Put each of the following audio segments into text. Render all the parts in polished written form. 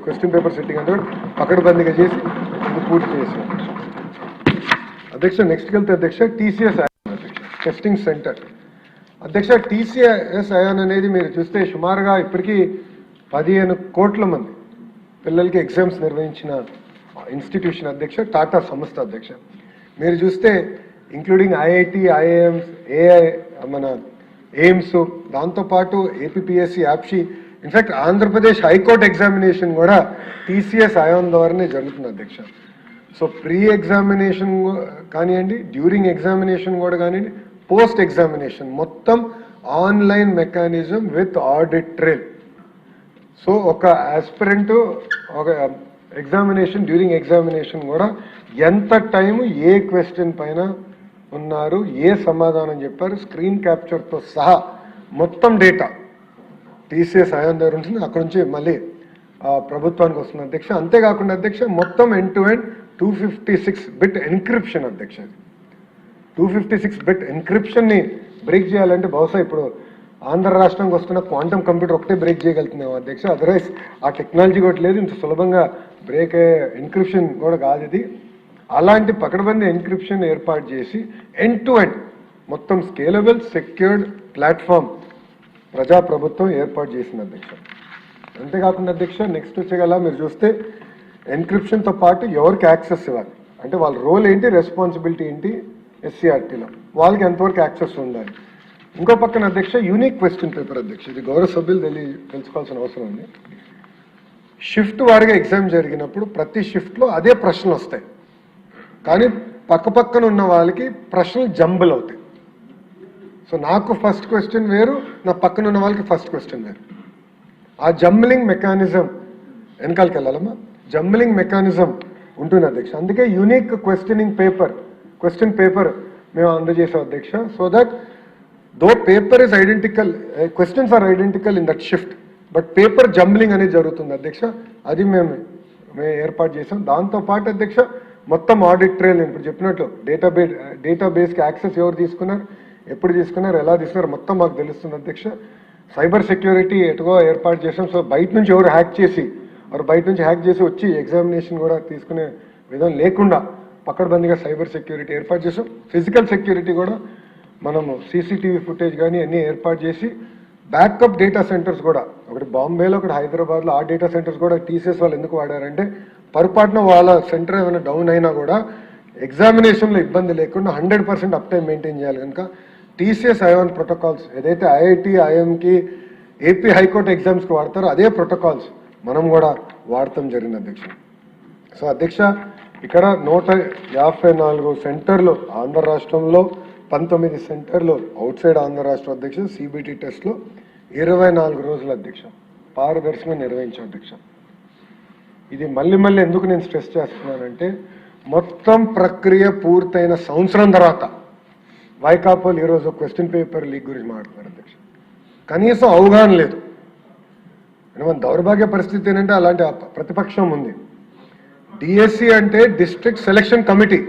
Question paper setting అంతా పకడ్బందీగా చేసి ఇది పూర్తి చేశాం అధ్యక్ష. నెక్స్ట్కి వెళ్తే అధ్యక్ష టీసీఎస్ అధ్యక్ష టెస్టింగ్ సెంటర్ అధ్యక్ష. టీసీఎస్ అయాన్ అనేది మీరు చూస్తే సుమారుగా ఇప్పటికీ 15 కోట్ల మంది పిల్లలకి ఎగ్జామ్స్ నిర్వహించిన ఇన్స్టిట్యూషన్ అధ్యక్ష, టాటా సంస్థ అధ్యక్ష. మీరు చూస్తే ఇంక్లూడింగ్ ఐఐటి, ఐఐఎంస్, మన ఎయిమ్స్, దాంతోపాటు ఏపీపీఎస్సీ, యాప్షీ, ఇన్ఫాక్ట్ ఆంధ్రప్రదేశ్ హైకోర్టు ఎగ్జామినేషన్ కూడా టీసీఎస్ అయాన్ ద్వారానే జరుగుతుంది అధ్యక్ష. సో ప్రీ ఎగ్జామినేషన్ కానివ్వండి, డ్యూరింగ్ ఎగ్జామినేషన్ కూడా కానివ్వండి, పోస్ట్ ఎగ్జామినేషన్ మొత్తం online mechanism with audit trail. So ఒక ఆస్పిరెంట్ ఒక ఎగ్జామినేషన్, డ్యూరింగ్ ఎగ్జామినేషన్ కూడా ఎంత టైము, ఏ క్వశ్చన్ పైన ఉన్నారు, ఏ సమాధానం చెప్పారు, స్క్రీన్ క్యాప్చర్తో సహా మొత్తం డేటా టీసీఎస్ అయాన్ దగ్గర ఉంటుంది. అక్కడ నుంచి మళ్ళీ ప్రభుత్వానికి వస్తుంది అధ్యక్ష. అంతేకాకుండా అధ్యక్ష మొత్తం end to end 256 bit encryption అధ్యక్ష. 256 బిట్ ఎన్క్రిప్షన్ని బ్రేక్ చేయాలంటే బహుశా ఇప్పుడు ఆంధ్ర రాష్ట్రానికి వస్తున్న క్వాంటమ్ కంప్యూటర్ ఒకటే బ్రేక్ చేయగలుగుతున్నాం అధ్యక్ష. అదర్వైజ్ ఆ టెక్నాలజీ కూడా లేదు, ఇంత సులభంగా బ్రేక్ అయ్యే ఎన్క్రిప్షన్ కూడా కాదు ఇది. అలాంటి పకడ్బందీ ఎన్క్రిప్షన్ ఏర్పాటు చేసి ఎండ్ టు ఎండ్ మొత్తం స్కేలబుల్ సెక్యూర్డ్ ప్లాట్ఫామ్ ప్రజాప్రభుత్వం ఏర్పాటు చేసింది అధ్యక్ష. అంతేకాకుండా అధ్యక్ష నెక్స్ట్ వచ్చేగల మీరు చూస్తే ఎన్క్రిప్షన్తో పాటు ఎవరికి యాక్సెస్ ఇవ్వాలి, అంటే వాళ్ళ రోల్ ఏంటి, రెస్పాన్సిబిలిటీ ఏంటి, ఎస్సీఆర్టీలో వాళ్ళకి ఎంతవరకు యాక్సెస్ ఉండాలి. ఇంకో పక్కన అధ్యక్ష యూనిక్ క్వశ్చన్ పేపర్ అధ్యక్ష. ఇది గౌరవ సభ్యులు తెలుసుకోవాల్సిన అవసరం ఉంది. షిఫ్ట్ వారిగా ఎగ్జామ్ జరిగినప్పుడు ప్రతి షిఫ్ట్లో అదే ప్రశ్నలు వస్తాయి, కానీ పక్కన ఉన్న వాళ్ళకి ప్రశ్నలు జంబుల్ అవుతాయి. సో నాకు ఫస్ట్ క్వశ్చన్ వేరు, నా పక్కన ఉన్న వాళ్ళకి ఫస్ట్ క్వశ్చన్ వేరు. ఆ జంబ్లింగ్ మెకానిజం వెనకాలకి వెళ్ళాలమ్మా, జంబ్లింగ్ మెకానిజం ఉంటుంది అధ్యక్ష. అందుకే యూనిక్ క్వశ్చన్ పేపర్ మేము అందజేసాం అధ్యక్ష. So that though paper is identical, questions are identical in that shift, but paper jumbling అనేది జరుగుతుంది అధ్యక్ష. అది మేము ఏర్పాటు చేసాం. దాంతోపాటు అధ్యక్ష మొత్తం ఆడిట్ ట్రైల్ నేను ఇప్పుడు చెప్పినట్లు డేటాబేస్కి యాక్సెస్ ఎవరు తీసుకున్నారు, ఎప్పుడు తీసుకున్నారు, ఎలా తీసుకున్నారు మొత్తం మాకు తెలుస్తుంది అధ్యక్ష. సైబర్ సెక్యూరిటీ ఎటుగో ఏర్పాటు చేసాం. సో బయట నుంచి ఎవరు హ్యాక్ చేసి వచ్చి ఎగ్జామినేషన్ కూడా తీసుకునే విధం లేకుండా పకడ్బందీగా సైబర్ సెక్యూరిటీ ఏర్పాటు చేసాం. ఫిజికల్ సెక్యూరిటీ కూడా మనము సీసీటీవీ ఫుటేజ్ కానీ అన్నీ ఏర్పాటు చేసి బ్యాకప్ డేటా సెంటర్స్ కూడా, ఒకటి బాంబేలో, ఒకటి హైదరాబాద్లో, ఆ డేటా సెంటర్స్ కూడా టీసీఎస్ వాళ్ళు ఎందుకు వాడారంటే పొరపాటున వాళ్ళ సెంటర్ ఏమైనా డౌన్ అయినా కూడా ఎగ్జామినేషన్లో ఇబ్బంది లేకుండా 100% అప్ టైం మెయింటైన్ చేయాలి కనుక టీసీఎస్ అయాన్ ప్రోటోకాల్స్ ఏదైతే ఐఐటి, ఐఎంకి, ఏపీ హైకోర్టు ఎగ్జామ్స్కి వాడతారో అదే ప్రోటోకాల్స్ మనం కూడా వాడటం జరిగింది అధ్యక్ష. సో అధ్యక్ష ఇక్కడ 154 సెంటర్లు ఆంధ్ర రాష్ట్రంలో, 19 సెంటర్లు అవుట్ సైడ్ ఆంధ్ర రాష్ట్రం అధ్యక్ష. సిబిటి టెస్ట్లో 24 రోజులు అధ్యక్ష పారదర్శకంగా నిర్వహించాం అధ్యక్ష. ఇది మళ్ళీ ఎందుకు నేను స్ట్రెస్ చేస్తున్నానంటే మొత్తం ప్రక్రియ పూర్తయిన సంవత్సరం తర్వాత వైకాపాలు ఈరోజు క్వశ్చన్ పేపర్ లీక్ గురించి మాట్లాడుతున్నారు అధ్యక్ష. కనీసం అవగాహన లేదు. మన దౌర్భాగ్య పరిస్థితి ఏంటంటే అలాంటి ప్రతిపక్షం ఉంది. డిఎస్సి అంటే డిస్ట్రిక్ట్ సెలక్షన్ కమిటీ,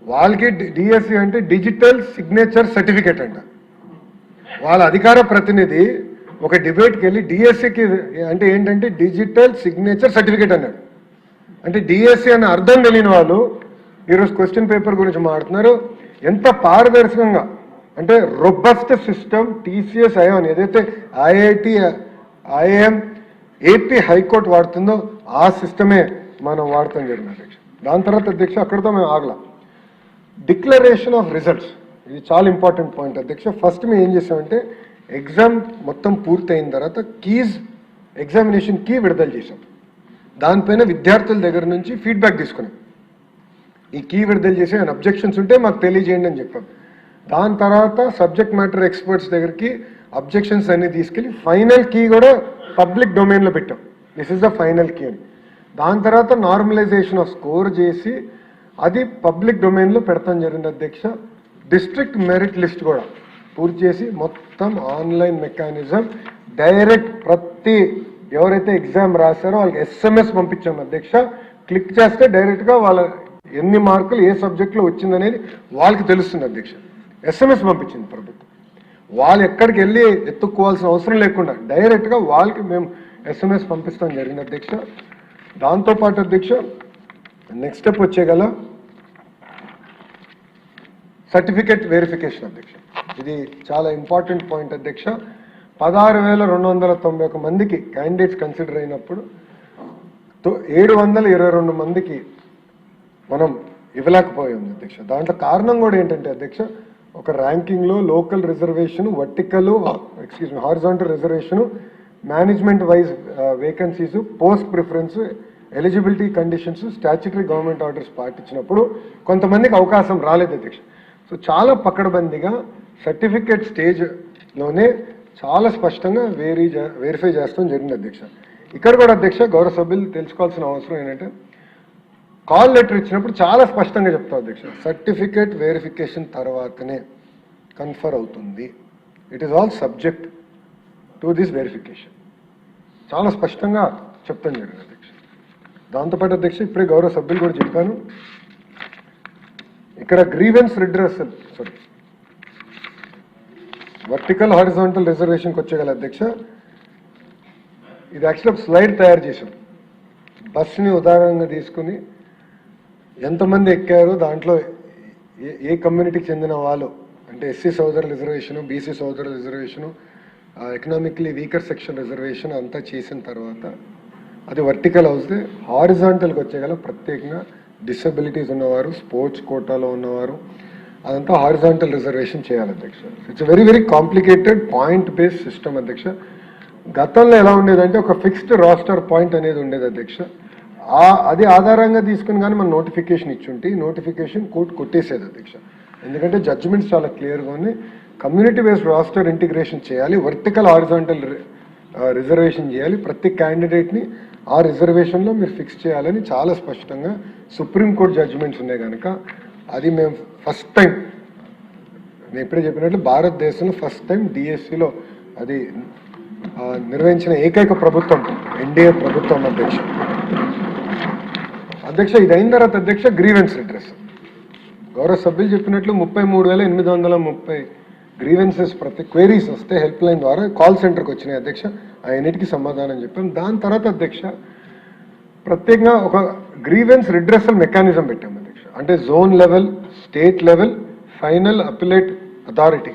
వాళ్ళకి డిఎస్సి అంటే డిజిటల్ సిగ్నేచర్ సర్టిఫికేట్ అంట. వాళ్ళ అధికార ప్రతినిధి ఒక డిబేట్కి వెళ్ళి డిఎస్సికి అంటే ఏంటంటే డిజిటల్ సిగ్నేచర్ సర్టిఫికేట్ అన్నాడు. అంటే డిఎస్సి అనే అర్థం తెలియని వాళ్ళు ఈరోజు క్వశ్చన్ పేపర్ గురించి మాట్లాడుతున్నారు. ఎంత పారదర్శకంగా అంటే రొబస్ట్ సిస్టమ్ టీసీఎస్ అయాన్ ఏదైతే ఐఐటి, ఐఎం, ఏపీ హైకోర్టు వాడుతుందో ఆ సిస్టమే మనం వాడతాం జరిగింది అధ్యక్ష. దాని తర్వాత అధ్యక్ష అక్కడితో మేము ఆగలా. డిక్లరేషన్ ఆఫ్ రిజల్ట్స్, ఇది చాలా ఇంపార్టెంట్ పాయింట్ అధ్యక్ష. ఫస్ట్ మేము ఏం చేసామంటే ఎగ్జామ్ మొత్తం పూర్తయిన తర్వాత ఎగ్జామినేషన్ కీ విడుదల చేసాం. దానిపైన విద్యార్థుల దగ్గర నుంచి ఫీడ్బ్యాక్ తీసుకున్నాం. ఈ కీ విడుదల చేసి ఆయన అబ్జెక్షన్స్ ఉంటే మాకు తెలియజేయండి అని చెప్పాం. దాని తర్వాత సబ్జెక్ట్ మ్యాటర్ ఎక్స్పర్ట్స్ దగ్గరికి అబ్జెక్షన్స్ అన్ని తీసుకెళ్ళి ఫైనల్ కీ కూడా పబ్లిక్ డొమైన్లో పెట్టాం. This is the final key అని. దాని తర్వాత నార్మలైజేషన్ ఆఫ్ స్కోర్ చేసి అది పబ్లిక్ డొమైన్లో పెడతాం జరిగింది అధ్యక్ష. డిస్ట్రిక్ట్ మెరిట్ లిస్ట్ కూడా పూర్తి చేసి మొత్తం ఆన్లైన్ మెకానిజం డైరెక్ట్ ప్రతి ఎవరైతే ఎగ్జామ్ రాశారో వాళ్ళకి SMS పంపించాం అధ్యక్ష. క్లిక్ చేస్తే డైరెక్ట్గా వాళ్ళ ఎన్ని మార్కులు ఏ సబ్జెక్ట్లో వచ్చిందనేది వాళ్ళకి తెలుస్తుంది అధ్యక్ష. SMS పంపించింది ప్రభుత్వం. వాళ్ళు ఎక్కడికి వెళ్ళి ఎత్తుక్కోవాల్సిన అవసరం లేకుండా డైరెక్ట్గా వాళ్ళకి మేము ఎస్ఎంఎస్ పంపిస్తాం జరిగింది అధ్యక్ష. దాంతోపాటు అధ్యక్ష నెక్స్ట్ స్టెప్ వచ్చేగల సర్టిఫికేట్ వెరిఫికేషన్ అధ్యక్ష. ఇది చాలా ఇంపార్టెంట్ పాయింట్ అధ్యక్ష. 16,291 మందికి క్యాండిడేట్స్ కన్సిడర్ అయినప్పుడు 722 మందికి మనం ఇవ్వలేకపోయాం అధ్యక్ష. దాంట్లో కారణం కూడా ఏంటంటే అధ్యక్ష, ఒక ర్యాంకింగ్లో local reservation, vertical horizontal reservation, management wise vacancies, post preference, eligibility conditions, statutory government orders పాటించినప్పుడు కొంతమందికి అవకాశం రాలేదు అధ్యక్ష. సో చాలా పకడ్బందీగా సర్టిఫికేట్ స్టేజ్లోనే చాలా స్పష్టంగా వెరిఫై చేస్తాం జరిగింది అధ్యక్ష. ఇక్కడ కూడా అధ్యక్ష గౌరవ సభ్యులు తెలుసుకోవాల్సిన అవసరం ఏంటంటే, కాల్ లెటర్ ఇచ్చినప్పుడు చాలా స్పష్టంగా చెప్తాం అధ్యక్ష, సర్టిఫికేట్ వెరిఫికేషన్ తర్వాతనే కన్ఫర్ అవుతుంది. It is all subject to this verification. చాలా స్పష్టంగా చెప్తాం జరిగింది అధ్యక్ష. దాంతోపాటు అధ్యక్ష ఇప్పుడే గౌరవ సభ్యులు కూడా చెప్పాను, ఇక్కడ గ్రీవెన్స్ రిడ్రెసల్ వర్టికల్ హారిజాంటల్ రిజర్వేషన్కి వచ్చేగల అధ్యక్ష, ఇది యాక్చువల్ ఒక స్లైడ్ తయారు చేశాం. బస్సుని ఉదాహరణగా తీసుకుని ఎంతమంది ఎక్కారు, దాంట్లో ఏ కమ్యూనిటీకి చెందిన వాళ్ళు అంటే ఎస్సీ సోదరుల రిజర్వేషను, బీసీ సోదరుల reservation, economically weaker section reservation అంతా చేసిన తర్వాత అది వర్టికల్ అవుతే హారిజాంటల్కి వచ్చేగల ప్రత్యేకంగా డిసబిలిటీస్ ఉన్నవారు, స్పోర్ట్స్ కోటాలో ఉన్నవారు, అదంతా హారిజాంటల్ రిజర్వేషన్ చేయాలి అధ్యక్ష. It's very very complicated point based system అధ్యక్ష. గతంలో ఎలా ఉండేదంటే ఒక ఫిక్స్డ్ రాస్టర్ పాయింట్ అనేది ఉండేది అధ్యక్ష. అది ఆధారంగా తీసుకుని కానీ మనం నోటిఫికేషన్ ఇచ్చుంటే నోటిఫికేషన్ కోర్టు కొట్టేసేది అధ్యక్ష. ఎందుకంటే జడ్జిమెంట్స్ చాలా క్లియర్గా ఉంది. కమ్యూనిటీ బేస్డ్ రాస్టర్ ఇంటిగ్రేషన్ చేయాలి, వర్టికల్ హారిజాంటల్ రిజర్వేషన్ చేయాలి, ప్రతి క్యాండిడేట్ని ఆ రిజర్వేషన్లో మీరు ఫిక్స్ చేయాలని చాలా స్పష్టంగా సుప్రీంకోర్టు జడ్జిమెంట్స్ ఉన్నాయి కనుక అది మేము ఫస్ట్ టైం, నేను ఇప్పుడే చెప్పినట్లు భారతదేశంలో ఫస్ట్ టైం డిఎస్సిలో అది నిర్వహించిన ఏకైక ప్రభుత్వం ఎన్డీఏ ప్రభుత్వం అధ్యక్ష. ఇది అయిన తర్వాత అధ్యక్ష గ్రీవెన్స్ రిడ్రెస్. గౌరవ సభ్యులు చెప్పినట్లు 33,830 గ్రీవెన్సెస్ ప్రతి క్వైరీస్ వస్తే హెల్ప్ లైన్ ద్వారా కాల్ సెంటర్కి వచ్చినాయి అధ్యక్ష. అన్నిటికీ సమాధానం చెప్పాం. దాని తర్వాత అధ్యక్ష ప్రత్యేకంగా ఒక గ్రీవెన్స్ రిడ్రెసల్ మెకానిజం పెట్టాం అధ్యక్ష. అంటే zone level, state level, final appellate authority,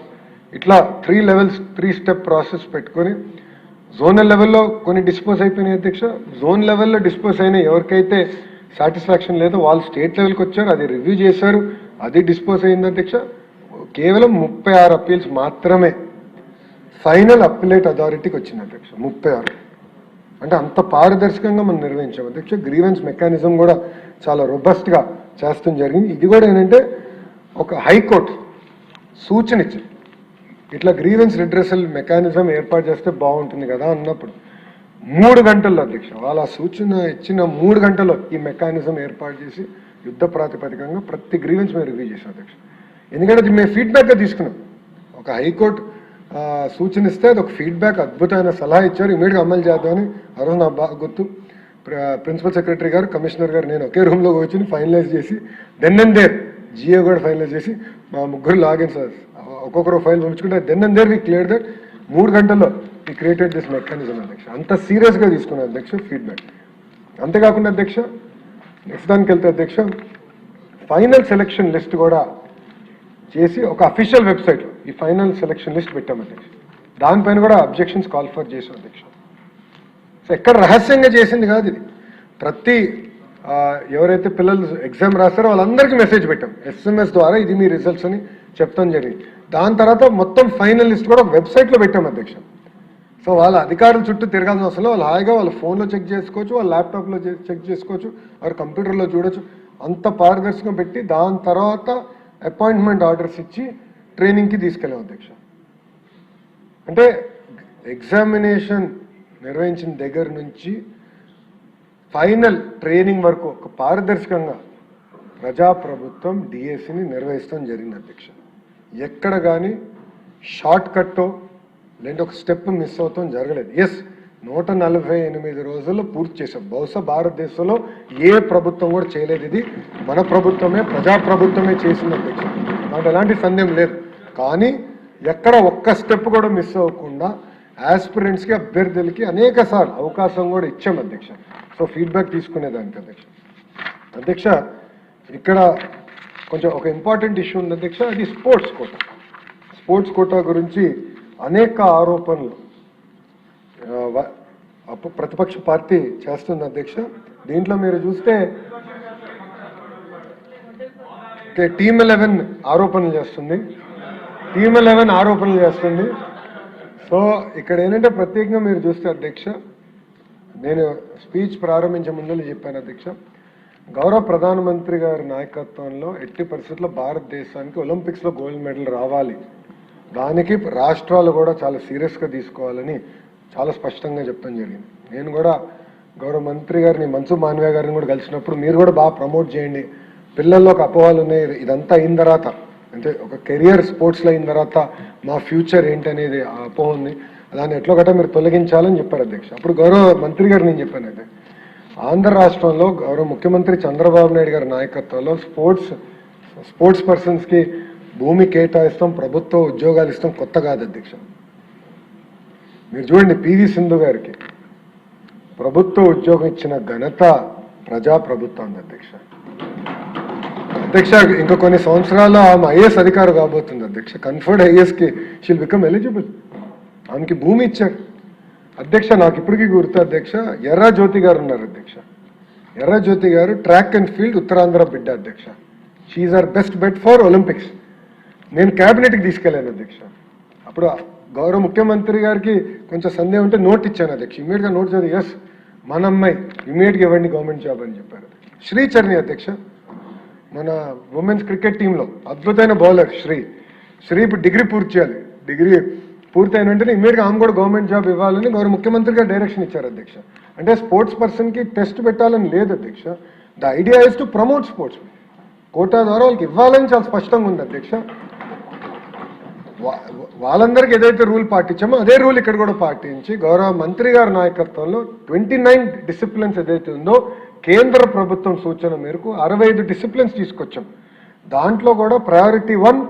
ఇట్లా 3 లెవెల్స్ 3 స్టెప్ ప్రాసెస్ పెట్టుకొని జోనల్ లెవెల్లో కొన్ని డిస్పోజ్ అయిపోయినాయి అధ్యక్ష. జోన్ లెవెల్లో డిస్పోజ్ అయిన ఎవరికైతే సాటిస్ఫాక్షన్ లేదో వాళ్ళు స్టేట్ లెవెల్కి వచ్చారు, అది రివ్యూ చేశారు, అది డిస్పోజ్ అయింది అధ్యక్ష. కేవలం 36 అప్పీల్స్ మాత్రమే ఫైనల్ అప్పిలేట్ అథారిటీకి వచ్చింది అధ్యక్ష. 36 అంటే అంత పారదర్శకంగా మనం నిర్వహించాం అధ్యక్ష. గ్రీవెన్స్ మెకానిజం కూడా చాలా రొబస్ట్గా చేస్తాం జరిగింది. ఇది కూడా ఏంటంటే ఒక హైకోర్టు సూచన ఇచ్చింది, ఇట్లా గ్రీవెన్స్ రిడ్రెసల్ మెకానిజం ఏర్పాటు చేస్తే బాగుంటుంది కదా అన్నప్పుడు 3 గంటల్లో అధ్యక్ష వాళ్ళ సూచన ఇచ్చిన 3 గంటల్లో ఈ మెకానిజం ఏర్పాటు చేసి యుద్ధ ప్రాతిపదికంగా ప్రతి గ్రీవెన్స్ మేము రివ్యూ చేసాం అధ్యక్ష. ఎందుకంటే అది మేము ఫీడ్బ్యాక్గా తీసుకున్నాం. ఒక హైకోర్టు సూచన ఇస్తే అది ఒక ఫీడ్బ్యాక్, అద్భుతమైన సలహా ఇచ్చారు, ఇమీడియట్గా అమలు చేద్దామని. ఆ రోజు నాకు బాగా గుర్తు, ప్రిన్సిపల్ సెక్రటరీ గారు, కమిషనర్ గారు, నేను ఒకే రూమ్లో కూర్చొని ఫైనలైజ్ చేసి దెన్ అండ్ దేర్ జిఏ కూడా ఫైనలైజ్ చేసి మా ముగ్గురు లాగిన్ సార్ ఒక్కొక్కరు ఫైల్ పంపించుకుంటే then and there we clear that 3 గంటల్లో వి క్రియేటెడ్ దిస్ మెకానిజం అధ్యక్ష. అంత సీరియస్గా తీసుకున్నాను అధ్యక్ష ఫీడ్బ్యాక్. అంతేకాకుండా అధ్యక్ష నెక్స్ట్ దానికి వెళ్తే అధ్యక్ష ఫైనల్ సెలక్షన్ లిస్ట్ కూడా చేసి ఒక అఫీషియల్ వెబ్సైట్లో ఈ ఫైనల్ సెలక్షన్ లిస్ట్ పెట్టాం అధ్యక్ష. దానిపైన కూడా అబ్జెక్షన్స్ కాల్ ఫర్ చేసాం అధ్యక్ష. సో ఎక్కడ రహస్యంగా చేసింది కాదు ఇది, ప్రతి ఎవరైతే పిల్లలు ఎగ్జామ్ రాస్తారో వాళ్ళందరికీ మెసేజ్ పెట్టాం ఎస్ఎంఎస్ ద్వారా, ఇది మీ రిజల్ట్స్ అని చెప్తాం జరిగింది. దాని తర్వాత మొత్తం ఫైనల్ లిస్ట్ కూడా వెబ్సైట్లో పెట్టాం అధ్యక్ష. సో వాళ్ళ అధికారుల చుట్టూ తిరగాల్సిన అవసరం వాళ్ళు హాయిగా వాళ్ళ ఫోన్లో చెక్ చేసుకోవచ్చు, వాళ్ళ ల్యాప్టాప్లో చెక్ చేసుకోవచ్చు, వారి కంప్యూటర్లో చూడొచ్చు. అంత పారదర్శకంగా పెట్టి దాని తర్వాత అపాయింట్మెంట్ ఆర్డర్స్ ఇచ్చి ట్రైనింగ్కి తీసుకెళ్ళాం అధ్యక్ష. అంటే ఎగ్జామినేషన్ నిర్వహించిన దగ్గర నుంచి ఫైనల్ ట్రైనింగ్ వరకు ఒక పారదర్శకంగా ప్రజాప్రభుత్వం డిఎస్సిని నిర్వహిస్తాం జరిగింది అధ్యక్ష. ఎక్కడ కానీ షార్ట్ కట్టో లేదంటే ఒక స్టెప్ మిస్ అవుతాం జరగలేదు. ఎస్, 148 రోజుల్లో పూర్తి చేశాం. బహుశా భారతదేశంలో ఏ ప్రభుత్వం కూడా చేయలేదు. ఇది మన ప్రభుత్వమే, ప్రజాప్రభుత్వమే చేసింది అధ్యక్ష, నాకు ఎలాంటి సందేహం లేదు. కానీ ఎక్కడ ఒక్క స్టెప్ కూడా మిస్ అవ్వకుండా ఆస్పిరెంట్స్కి అభ్యర్థులకి అనేక సార్లు అవకాశం కూడా ఇచ్చాం అధ్యక్ష. సో ఫీడ్బ్యాక్ తీసుకునేదానికి అధ్యక్ష. అధ్యక్ష ఇక్కడ కొంచెం ఒక ఇంపార్టెంట్ ఇష్యూ ఉంది అధ్యక్ష, అది స్పోర్ట్స్ కోటా. స్పోర్ట్స్ కోటా గురించి అనేక ఆరోపణలు ప్రతిపక్ష పార్టీ చేస్తుంది అధ్యక్ష. దీంట్లో మీరు చూస్తే టీమ్ 11 ఆరోపణలు చేస్తుంది, టీమ్ 11 ఆరోపణలు చేస్తుంది. సో ఇక్కడ ఏంటంటే ప్రత్యేకంగా మీరు చూస్తే అధ్యక్ష, నేను స్పీచ్ ప్రారంభించే ముందు చెప్పాను అధ్యక్ష, గౌరవ ప్రధానమంత్రి గారి నాయకత్వంలో ఎట్టి పరిస్థితుల్లో భారతదేశానికి ఒలింపిక్స్లో గోల్డ్ మెడల్ రావాలి, దానికి రాష్ట్రాలు కూడా చాలా సీరియస్గా తీసుకోవాలని చాలా స్పష్టంగా చెప్పడం జరిగింది. నేను కూడా గౌరవ మంత్రి గారిని మన్సుఖ్ మాండవీయ గారిని కూడా కలిసినప్పుడు మీరు కూడా బాగా ప్రమోట్ చేయండి, పిల్లల్లో ఒక అపోహలు ఉన్నాయి, ఇదంతా అయిన తర్వాత అంటే ఒక కెరియర్ స్పోర్ట్స్లో అయిన తర్వాత మా ఫ్యూచర్ ఏంటనేది ఆ అపోహ ఉంది, దాన్ని ఎట్లో గట్రా మీరు తొలగించాలని చెప్పారు అధ్యక్ష. అప్పుడు గౌరవ మంత్రి గారు నేను చెప్పాను అయితే ఆంధ్ర రాష్ట్రంలో గౌరవ ముఖ్యమంత్రి చంద్రబాబు నాయుడు గారి నాయకత్వంలో స్పోర్ట్స్ పర్సన్స్కి భూమి కేటాయిస్తాం, ప్రభుత్వ ఉద్యోగాలు ఇస్తాం కొత్త కాదు అధ్యక్ష. మీరు చూడండి, పివి సింధు గారికి ప్రభుత్వ ఉద్యోగం ఇచ్చిన ఘనత ప్రజాప్రభుత్వం అధ్యక్ష. అధ్యక్ష ఇంకా కొన్ని సంవత్సరాలు ఆమె ఐఏఎస్ అధికారి కాబోతుంది అధ్యక్ష. కన్ఫర్డ్ ఐఏఎస్కి షీల్ బికమ్ ఎలిజిబుల్, ఆమెకి భూమి ఇచ్చారు అధ్యక్ష. నాకు ఇప్పటికీ గుర్తు అధ్యక్ష, ఎర్ర జ్యోతి గారు ఉన్నారు అధ్యక్ష. ఎర్ర జ్యోతి గారు ట్రాక్ అండ్ ఫీల్డ్ ఉత్తరాంధ్ర బిడ్డ అధ్యక్ష. She are best bet for Olympics. నేను క్యాబినెట్కి తీసుకెళ్ళాను అధ్యక్ష. అప్పుడు గౌరవ ముఖ్యమంత్రి గారికి కొంచెం సందేహం ఉంటే నోట్ ఇచ్చాను అధ్యక్ష. ఇమీడియట్గా నోట్ చదివి ఎస్ మన అమ్మాయి ఇమీడియట్గా ఇవ్వండి గవర్నమెంట్ జాబ్ అని చెప్పారు. శ్రీచరణి అధ్యక్ష, మన ఉమెన్స్ క్రికెట్ టీంలో అద్భుతమైన బౌలర్ శ్రీ ఇప్పుడు డిగ్రీ పూర్తి చేయాలి, డిగ్రీ పూర్తయిన వెంటనే ఇమీడియట్గా ఆమె కూడా గవర్నమెంట్ జాబ్ ఇవ్వాలని గౌరవ ముఖ్యమంత్రి గారు డైరెక్షన్ ఇచ్చారు అధ్యక్ష. అంటే స్పోర్ట్స్ పర్సన్కి టెస్ట్ పెట్టాలని లేదు అధ్యక్ష. The idea is to promote sports. Quota ద్వారా వాళ్ళకి ఇవ్వాలని చాలా స్పష్టంగా ఉంది అధ్యక్ష. వాళ్ళందరికీ ఏదైతే రూల్ పాటించామో అదే రూల్ ఇక్కడ కూడా పాటించి గౌరవ మంత్రి గారి నాయకత్వంలో 29 డిసిప్లిన్స్ ఏదైతే ఉందో కేంద్ర ప్రభుత్వం సూచన మేరకు 65 డిసిప్లిన్స్ తీసుకొచ్చాం. దాంట్లో కూడా ప్రయారిటీ 1